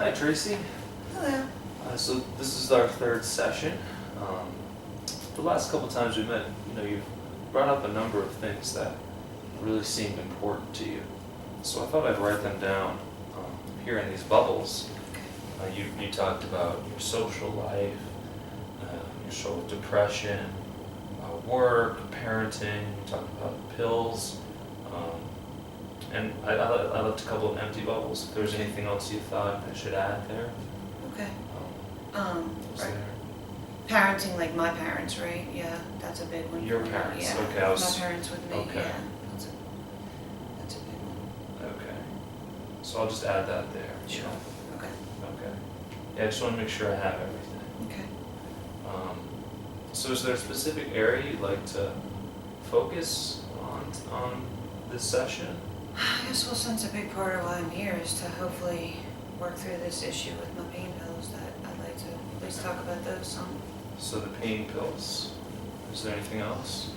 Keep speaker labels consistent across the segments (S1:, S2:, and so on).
S1: Hi, Tracy.
S2: Hello.
S1: So this is our third session. The last couple times we met, you've brought up a number of things that really seemed important to you. So I thought I'd write them down here in these bubbles. You talked about your social life, your social depression, work, parenting. You talked about pills, and I left a couple of empty bubbles. If there's anything else you thought I should add there.
S2: Okay.
S1: Was
S2: Right.
S1: there?
S2: Parenting like my parents, right? Yeah, that's a big one.
S1: Your
S2: for me.
S1: parents,
S2: Yeah.
S1: okay, I was-
S2: My parents with me,
S1: okay.
S2: yeah. That's a big one.
S1: Okay. So I'll just add that there.
S2: Sure. Okay.
S1: Okay. Yeah, I just want to make sure I have everything.
S2: Okay.
S1: So is there a specific area you'd like to focus on this session?
S2: I guess, well, since a big part of why I'm here is to hopefully work through this issue with my pain pills, that I'd like to at least talk about those some.
S1: So the pain pills. Is there anything else?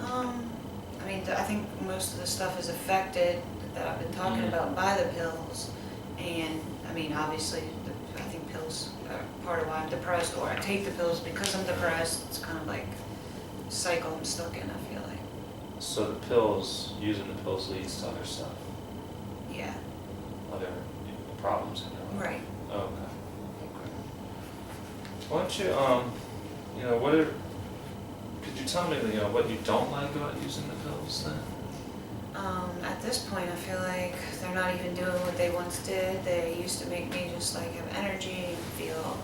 S2: I mean, I think most of the stuff is affected that I've been talking about by the pills. And, I mean, obviously, I think pills are part of why I'm depressed, or I take the pills because I'm depressed. It's kind of like a cycle I'm stuck in, I feel like.
S1: So the pills, using the pills leads to other stuff,
S2: Yeah,
S1: other problems in your life.
S2: right.
S1: Okay. Why don't you, could you tell me, what you don't like about using the pills then?
S2: At this point, I feel like they're not even doing what they once did. They used to make me just like have energy and feel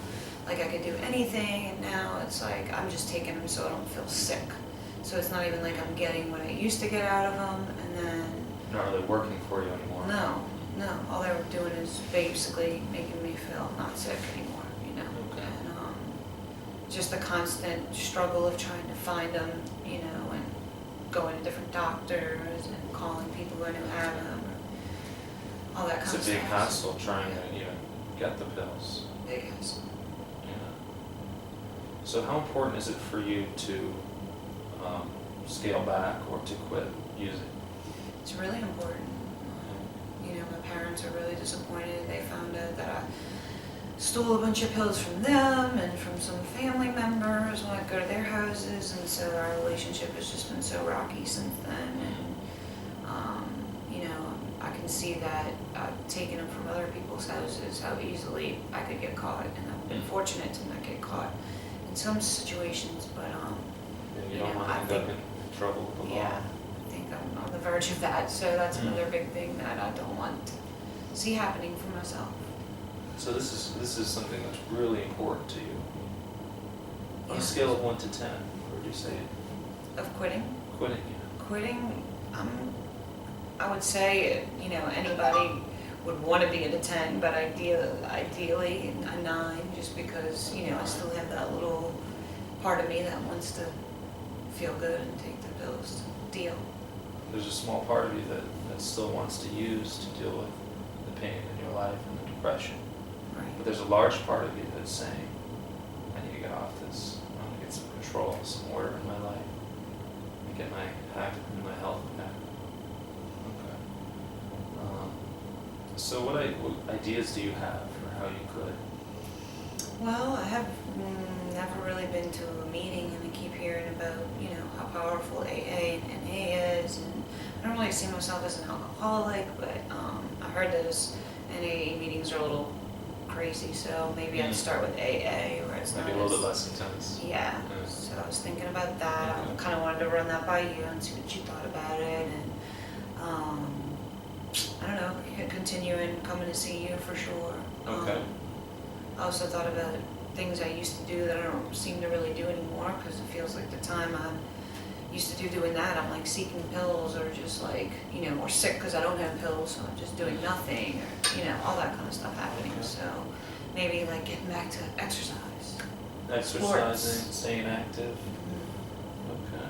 S2: like I could do anything, and now it's like I'm just taking them so I don't feel sick. So it's not even like I'm getting what I used to get out of them, and then
S1: Not really working for you anymore?
S2: no, all they were doing is basically making me feel not sick anymore, you know?
S1: Okay.
S2: And just the constant struggle of trying to find them, and going to different doctors and calling people who have them, all that kind
S1: It's
S2: of
S1: a
S2: stuff.
S1: big hassle trying to even get the pills.
S2: Big hassle.
S1: Yeah. So how important is it for you to scale back or to quit using?
S2: It's really important. My parents are really disappointed. They found out that I stole a bunch of pills from them and from some family members when I go to their houses, and so our relationship has just been so rocky since then. And I can see that taking them from other people's houses, how easily I could get caught, and I've been fortunate to not get caught in some situations, but
S1: You don't want to
S2: I
S1: end
S2: think,
S1: up in trouble with the law.
S2: yeah, I think I'm on the verge of that, so that's another big thing that I don't want to see happening for myself.
S1: So this is something that's really important to you. On a
S2: Yeah.
S1: scale of 1 to 10, where would you say
S2: Of quitting?
S1: quitting? Yeah.
S2: Quitting, I would say, anybody would want to be at a 10, but ideally a 9, just because, I still have that little part of me that wants to feel good and take the pills to deal.
S1: There's a small part of you that still wants to use to deal with the pain in your life and the depression. But
S2: Right.
S1: there's a large part of you that's saying, I need to get off this. I want to get some control, some order in my life, and get my health back. Okay. So what ideas do you have for how you could?
S2: Well, I have never really been to a meeting, and I keep hearing about, how powerful AA and NA is, and I don't really see myself as an alcoholic, but I heard those NA meetings are a little crazy, so maybe I'd start with AA, where it's
S1: Maybe
S2: not
S1: a little
S2: as-
S1: bit less intense.
S2: Yeah,
S1: Yeah.
S2: so I was thinking about that. I
S1: Okay.
S2: kind of wanted to run that by you and see what you thought about it, and I don't know, continuing coming to see you for sure.
S1: Okay.
S2: I also thought about things I used to do that I don't seem to really do anymore, because it feels like the time I used to doing that, I'm like seeking pills, or just like, or sick because I don't have pills, so I'm just doing nothing, or, all that kind of stuff happening.
S1: Okay.
S2: So maybe like getting back to exercise.
S1: Exercising, staying active.
S2: Mhm.
S1: Okay.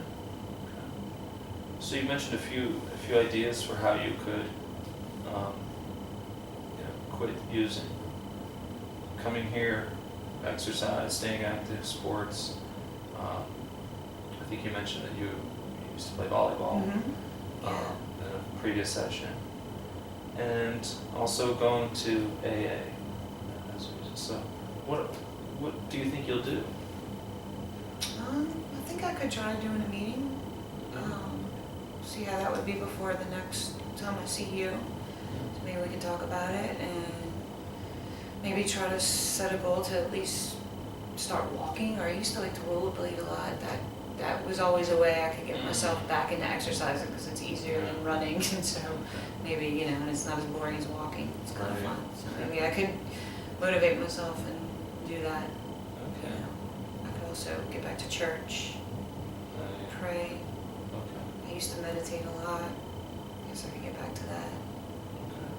S1: So you mentioned a few ideas for how you could, quit using. Coming here, exercise, staying active, sports. I think you mentioned that you used to play volleyball
S2: Mhm. Yeah.
S1: in a previous session, and also going to AA. So, what do you think you'll do?
S2: I think I could try doing a meeting. See how that would be before the next time I see you. So maybe we can talk about it and maybe try to set a goal to at least start walking. Or I used to like to rollerblade a lot. That was always a way I could get myself back into exercising because it's easier than running. And so maybe, and it's not as boring as walking. It's kind of
S1: Right.
S2: fun. So maybe I could motivate myself and do that.
S1: Okay.
S2: I could also get back to church, pray.
S1: Okay.
S2: I used to meditate a lot. I guess I could get back to that.
S1: Okay.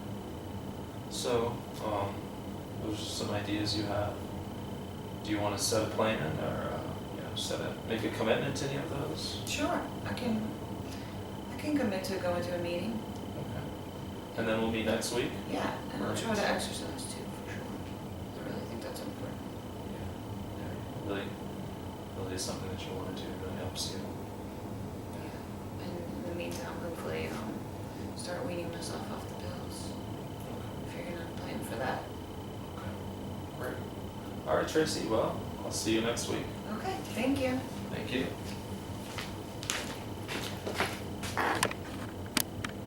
S1: So, those are some ideas you have. Do you want to set a plan or, make a commitment to any of those?
S2: Sure, I can commit to going to a meeting.
S1: Okay. And then we'll meet next week?
S2: Yeah, and I'll try
S1: Right.
S2: to exercise too, for sure. I really think that's important.
S1: Yeah. Really is something that you want to do, really helps you.
S2: Yeah. And in the meantime, hopefully, start weaning myself off the pills. Figuring out a plan for that.
S1: Okay. Great. All right, Tracy, well, I'll see you next week.
S2: Okay, thank you.
S1: Thank you.